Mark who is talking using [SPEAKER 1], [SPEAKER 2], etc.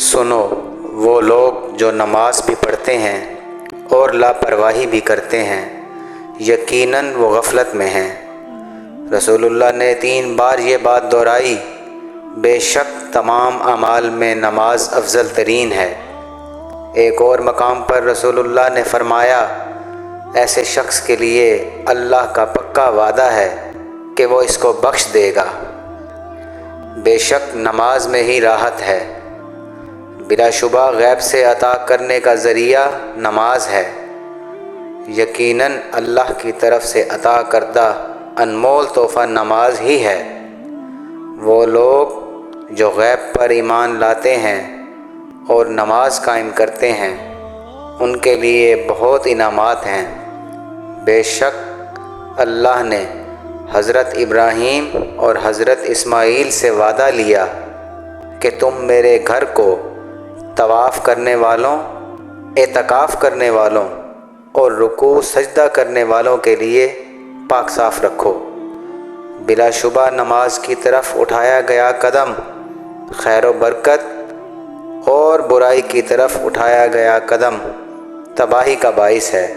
[SPEAKER 1] سنو، وہ لوگ جو نماز بھی پڑھتے ہیں اور لاپرواہی بھی کرتے ہیں، یقیناً وہ غفلت میں ہیں۔ رسول اللہ نے 3 بار یہ بات دہرائی، بے شک تمام اعمال میں نماز افضل ترین ہے۔ ایک اور مقام پر رسول اللہ نے فرمایا، ایسے شخص کے لیے اللہ کا پکا وعدہ ہے کہ وہ اس کو بخش دے گا۔ بے شک نماز میں ہی راحت ہے۔ بلا شبہ غیب سے عطا کرنے کا ذریعہ نماز ہے۔ یقیناً اللہ کی طرف سے عطا کردہ انمول تحفہ نماز ہی ہے۔ وہ لوگ جو غیب پر ایمان لاتے ہیں اور نماز قائم کرتے ہیں، ان کے لیے بہت انعامات ہیں۔ بے شک اللہ نے حضرت ابراہیم اور حضرت اسماعیل سے وعدہ لیا کہ تم میرے گھر کو طواف کرنے والوں، اعتکاف کرنے والوں اور رکوع سجدہ کرنے والوں کے لیے پاک صاف رکھو۔ بلا شبہ نماز کی طرف اٹھایا گیا قدم خیر و برکت اور برائی کی طرف اٹھایا گیا قدم تباہی کا باعث ہے۔